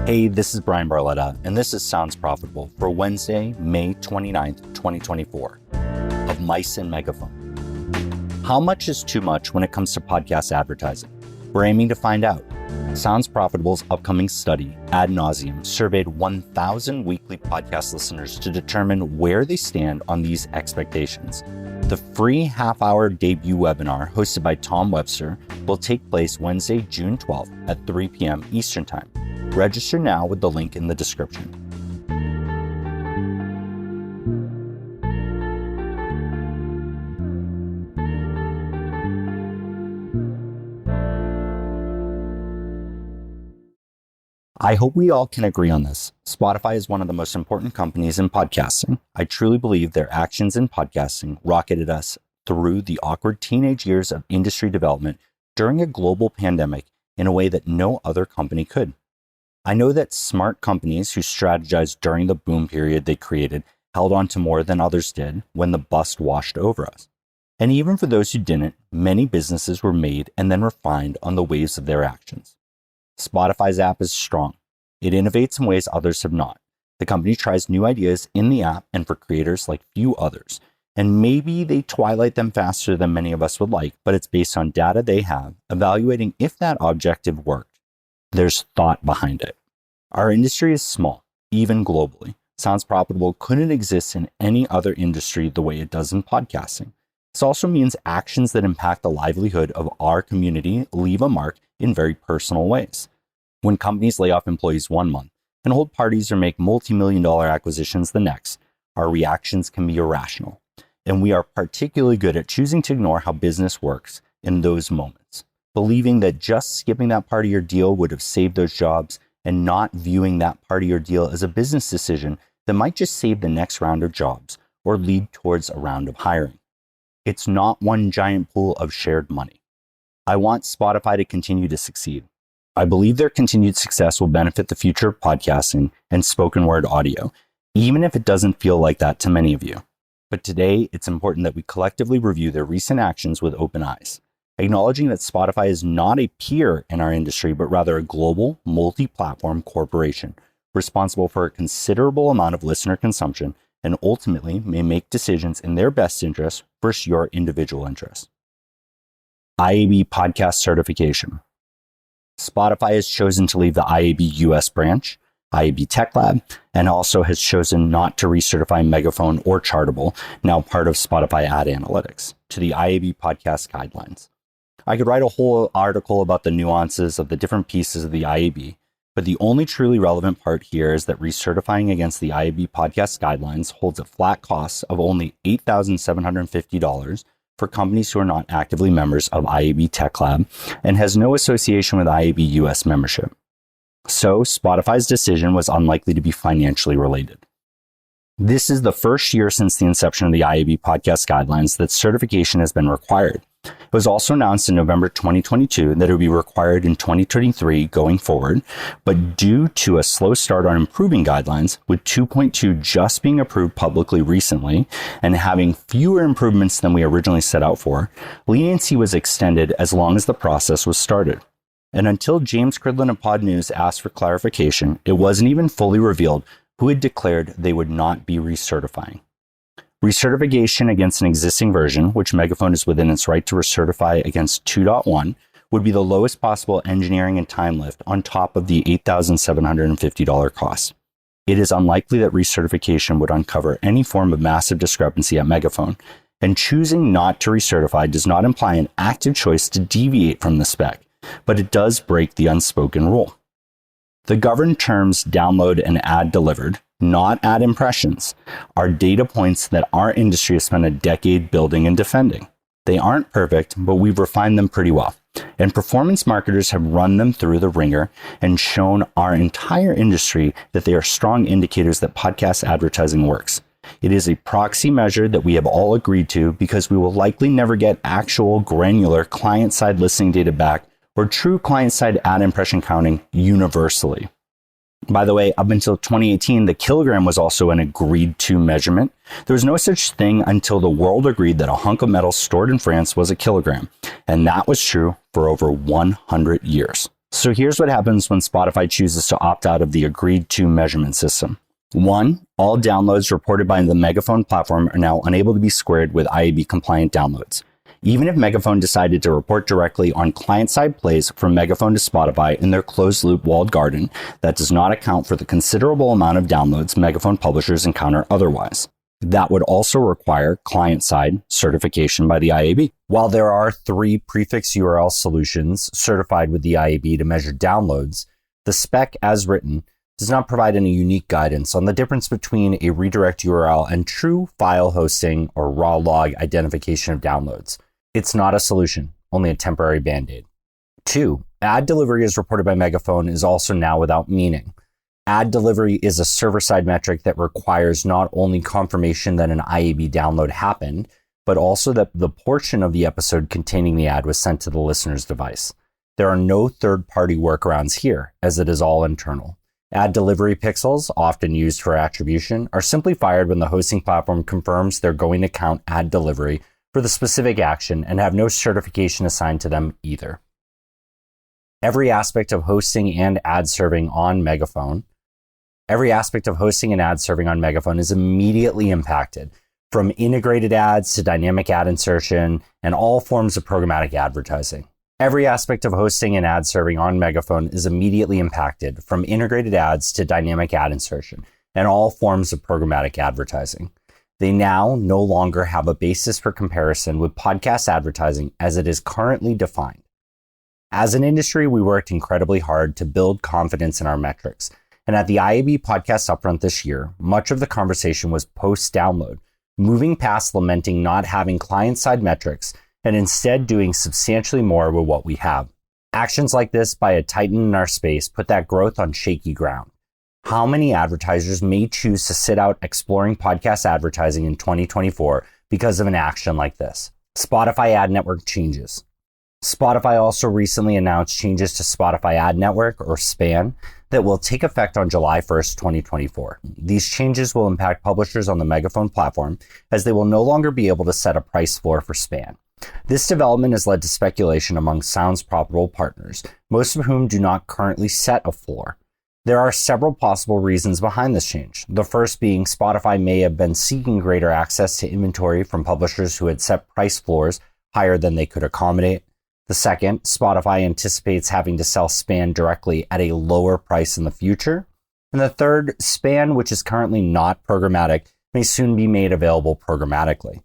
Hey, this is Bryan Barletta, and this is Sounds Profitable for Wednesday, May 29th, 2024, of Mice and Megaphone. How much is too much when it comes to podcast advertising? We're aiming to find out. Sounds Profitable's upcoming study, Ad Nauseam, surveyed 1,000 weekly podcast listeners to determine where they stand on these expectations. The free half-hour debut webinar hosted by Tom Webster will take place Wednesday, June 12th at 3 p.m. Eastern Time. Register now with the link in the description. I hope we all can agree on this. Spotify is one of the most important companies in podcasting. I truly believe their actions in podcasting rocketed us through the awkward teenage years of industry development during a global pandemic in a way that no other company could. I know that smart companies who strategized during the boom period they created held on to more than others did when the bust washed over us. And even for those who didn't, many businesses were made and then refined on the waves of their actions. Spotify's app is strong. It innovates in ways others have not. The company tries new ideas in the app and for creators like few others. And maybe they twilight them faster than many of us would like, but it's based on data they have, evaluating if that objective worked. There's thought behind it. Our industry is small, even globally. Sounds Profitable couldn't exist in any other industry the way it does in podcasting. This also means actions that impact the livelihood of our community leave a mark in very personal ways. When companies lay off employees one month and hold parties or make multi-million-dollar acquisitions the next, our reactions can be irrational. And we are particularly good at choosing to ignore how business works in those moments, believing that just skipping that part of your deal would have saved those jobs and not viewing that part of your deal as a business decision that might just save the next round of jobs or lead towards a round of hiring. It's not one giant pool of shared money. I want Spotify to continue to succeed. I believe their continued success will benefit the future of podcasting and spoken word audio, even if it doesn't feel like that to many of you. But today, it's important that we collectively review their recent actions with open eyes, acknowledging that Spotify is not a peer in our industry, but rather a global, multi-platform corporation responsible for a considerable amount of listener consumption and ultimately may make decisions in their best interest versus your individual interests. IAB Podcast Certification. Spotify has chosen to leave the IAB US branch, IAB Tech Lab, and also has chosen not to recertify Megaphone or Chartable, now part of Spotify Ad Analytics, to the IAB Podcast Guidelines. I could write a whole article about the nuances of the different pieces of the IAB, but the only truly relevant part here is that recertifying against the IAB Podcast Guidelines holds a flat cost of only $8,750 for companies who are not actively members of IAB Tech Lab and has no association with IAB US membership. So Spotify's decision was unlikely to be financially related. This is the first year since the inception of the IAB Podcast Guidelines that certification has been required. It was also announced in November 2022 that it would be required in 2023 going forward, but due to a slow start on improving guidelines, with 2.2 just being approved publicly recently and having fewer improvements than we originally set out for, leniency was extended as long as the process was started. And until James Cridlin of Pod News asked for clarification, it wasn't even fully revealed who had declared they would not be recertifying. Recertification against an existing version, which Megaphone is within its right to recertify against 2.1, would be the lowest possible engineering and time lift on top of the $8,750 cost. It is unlikely that recertification would uncover any form of massive discrepancy at Megaphone, and choosing not to recertify does not imply an active choice to deviate from the spec, but it does break the unspoken rule. The governed terms download and ad delivered, not ad impressions, are data points that our industry has spent a decade building and defending. They aren't perfect, but we've refined them pretty well. And performance marketers have run them through the ringer and shown our entire industry that they are strong indicators that podcast advertising works. It is a proxy measure that we have all agreed to because we will likely never get actual granular client-side listening data back or true client-side ad impression counting universally. By the way, up until 2018, the kilogram was also an agreed to measurement. There was no such thing until the world agreed that a hunk of metal stored in France was a kilogram. And that was true for over 100 years. So here's what happens when Spotify chooses to opt out of the agreed to measurement system. 1. All downloads reported by the Megaphone platform are now unable to be squared with IAB compliant downloads. Even if Megaphone decided to report directly on client-side plays from Megaphone to Spotify in their closed-loop walled garden, that does not account for the considerable amount of downloads Megaphone publishers encounter otherwise. That would also require client-side certification by the IAB. While there are 3 prefix URL solutions certified with the IAB to measure downloads, the spec as written does not provide any unique guidance on the difference between a redirect URL and true file hosting or raw log identification of downloads. It's not a solution, only a temporary band-aid. 2. Ad delivery as reported by Megaphone is also now without meaning. Ad delivery is a server-side metric that requires not only confirmation that an IAB download happened, but also that the portion of the episode containing the ad was sent to the listener's device. There are no third-party workarounds here, as it is all internal. Ad delivery pixels, often used for attribution, are simply fired when the hosting platform confirms they're going to count ad delivery for the specific action and have no certification assigned to them either. Every aspect of hosting and ad serving on Megaphone is immediately impacted, from integrated ads to dynamic ad insertion and all forms of programmatic advertising. Every aspect of hosting and ad serving on Megaphone is immediately impacted, from integrated ads to dynamic ad insertion and all forms of programmatic advertising. They now no longer have a basis for comparison with podcast advertising as it is currently defined. As an industry, we worked incredibly hard to build confidence in our metrics. And at the IAB podcast upfront this year, much of the conversation was post-download, moving past lamenting not having client-side metrics and instead doing substantially more with what we have. Actions like this by a titan in our space put that growth on shaky ground. How many advertisers may choose to sit out exploring podcast advertising in 2024 because of an action like this? Spotify Ad Network changes. Spotify also recently announced changes to Spotify Ad Network, or SPAN, that will take effect on July 1st, 2024. These changes will impact publishers on the Megaphone platform, as they will no longer be able to set a price floor for SPAN. This development has led to speculation among Sound's profitable partners, most of whom do not currently set a floor. There are several possible reasons behind this change. The first being Spotify may have been seeking greater access to inventory from publishers who had set price floors higher than they could accommodate. The second, Spotify anticipates having to sell SPAN directly at a lower price in the future. And the third, SPAN, which is currently not programmatic, may soon be made available programmatically.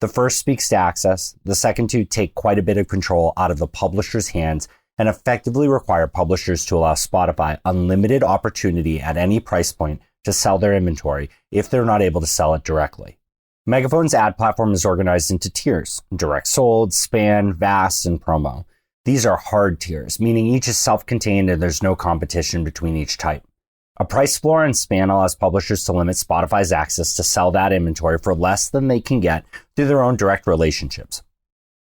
The first speaks to access. The second two take quite a bit of control out of the publisher's hands and effectively require publishers to allow Spotify unlimited opportunity at any price point to sell their inventory if they're not able to sell it directly. Megaphone's ad platform is organized into tiers: direct sold, SPAN, VAST, and promo. These are hard tiers, meaning each is self-contained and there's no competition between each type. A price floor in SPAN allows publishers to limit Spotify's access to sell that inventory for less than they can get through their own direct relationships.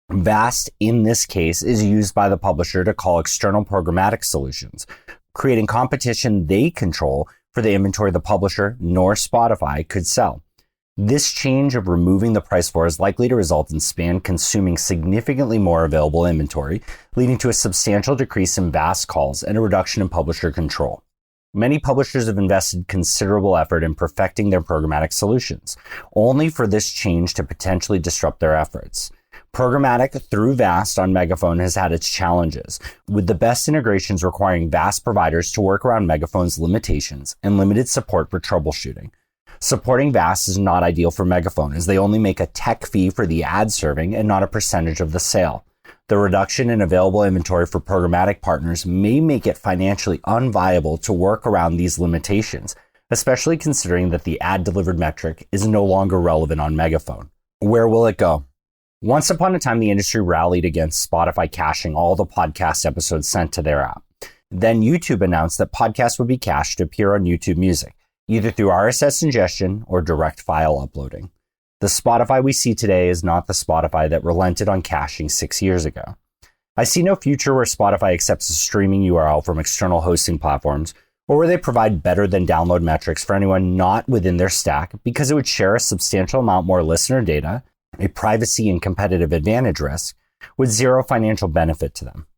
VAST, in this case, is used by the publisher to call external programmatic solutions, creating competition they control for the inventory the publisher nor Spotify could sell. This change of removing the price floor is likely to result in SPAN consuming significantly more available inventory, leading to a substantial decrease in VAST calls and a reduction in publisher control. Many publishers have invested considerable effort in perfecting their programmatic solutions, only for this change to potentially disrupt their efforts. Programmatic through VAST on Megaphone has had its challenges, with the best integrations requiring VAST providers to work around Megaphone's limitations and limited support for troubleshooting. Supporting VAST is not ideal for Megaphone, as they only make a tech fee for the ad serving and not a percentage of the sale. The reduction in available inventory for programmatic partners may make it financially unviable to work around these limitations, especially considering that the ad-delivered metric is no longer relevant on Megaphone. Where will it go? Once upon a time, the industry rallied against Spotify caching all the podcast episodes sent to their app. Then YouTube announced that podcasts would be cached to appear on YouTube Music, either through RSS ingestion or direct file uploading. The Spotify we see today is not the Spotify that relented on caching 6 years ago. I see no future where Spotify accepts a streaming URL from external hosting platforms, or where they provide better than download metrics for anyone not within their stack, because it would share a substantial amount more listener data, a privacy and competitive advantage risk, with zero financial benefit to them.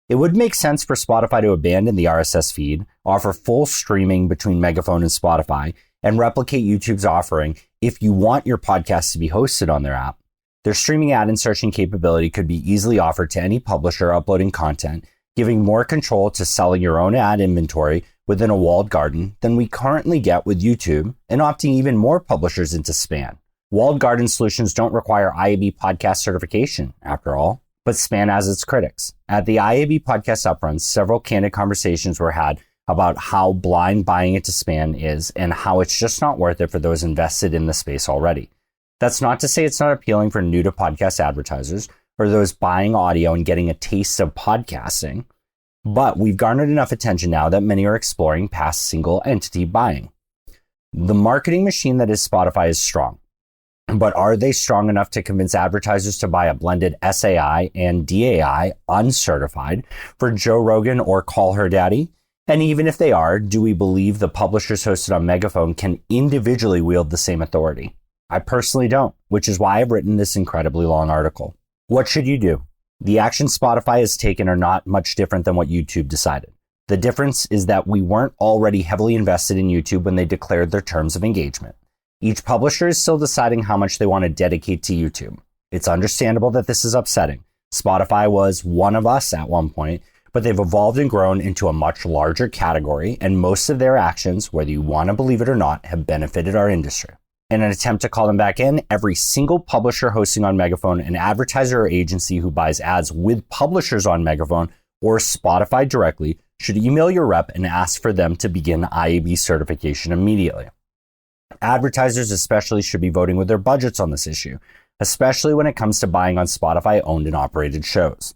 It would make sense for Spotify to abandon the RSS feed, offer full streaming between Megaphone and Spotify, and replicate YouTube's offering if you want your podcast to be hosted on their app. Their streaming ad insertion capability could be easily offered to any publisher uploading content, giving more control to selling your own ad inventory within a walled garden than we currently get with YouTube, and opting even more publishers into SPAN. Walled garden solutions don't require IAB podcast certification, after all, but SPAN has its critics. At the IAB podcast upfronts, several candid conversations were had about how blind buying into SPAN is and how it's just not worth it for those invested in the space already. That's not to say it's not appealing for new to podcast advertisers or those buying audio and getting a taste of podcasting, but we've garnered enough attention now that many are exploring past single entity buying. The marketing machine that is Spotify is strong, but are they strong enough to convince advertisers to buy a blended SAI and DAI uncertified for Joe Rogan or Call Her Daddy? And even if they are, do we believe the publishers hosted on Megaphone can individually wield the same authority? I personally don't, which is why I've written this incredibly long article. What should you do? The actions Spotify has taken are not much different than what YouTube decided. The difference is that we weren't already heavily invested in YouTube when they declared their terms of engagement. Each publisher is still deciding how much they want to dedicate to YouTube. It's understandable that this is upsetting. Spotify was one of us at one point, but they've evolved and grown into a much larger category, and most of their actions, whether you want to believe it or not, have benefited our industry. In an attempt to call them back in, every single publisher hosting on Megaphone, an advertiser or agency who buys ads with publishers on Megaphone or Spotify directly should email your rep and ask for them to begin IAB certification immediately. Advertisers especially should be voting with their budgets on this issue, especially when it comes to buying on Spotify owned and operated shows.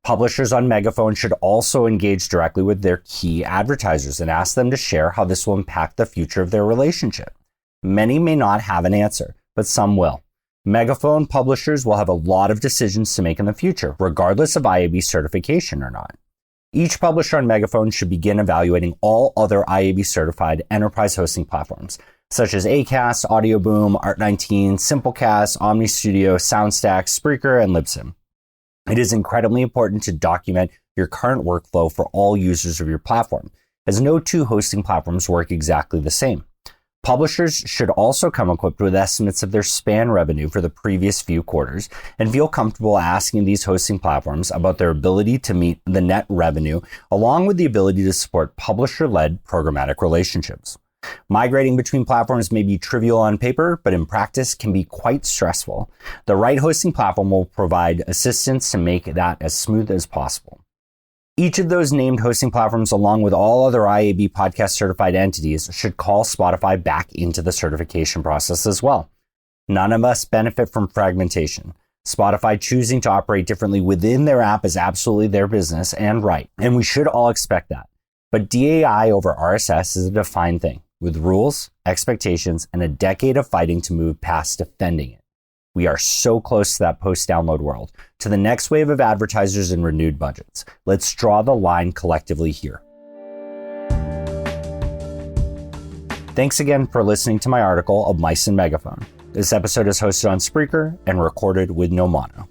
Publishers on Megaphone should also engage directly with their key advertisers and ask them to share how this will impact the future of their relationship. Many may not have an answer, but some will. Megaphone publishers will have a lot of decisions to make in the future, regardless of IAB certification or not. Each publisher on Megaphone should begin evaluating all other IAB certified enterprise hosting platforms, such as Acast, Audioboom, Art19, Simplecast, Omni Studio, Soundstack, Spreaker, and Libsyn. It is incredibly important to document your current workflow for all users of your platform, as no two hosting platforms work exactly the same. Publishers should also come equipped with estimates of their SPAN revenue for the previous few quarters and feel comfortable asking these hosting platforms about their ability to meet the net revenue, along with the ability to support publisher-led programmatic relationships. Migrating between platforms may be trivial on paper, but in practice can be quite stressful. The right hosting platform will provide assistance to make that as smooth as possible. Each of those named hosting platforms, along with all other IAB podcast certified entities, should call Spotify back into the certification process as well. None of us benefit from fragmentation. Spotify choosing to operate differently within their app is absolutely their business and right, and we should all expect that. But DAI over RSS is a defined thing, with rules, expectations, and a decade of fighting to move past defending it. We are so close to that post-download world, to the next wave of advertisers and renewed budgets. Let's draw the line collectively here. Thanks again for listening to my article of Mice and Megaphone. This episode is hosted on Spreaker and recorded with no mono.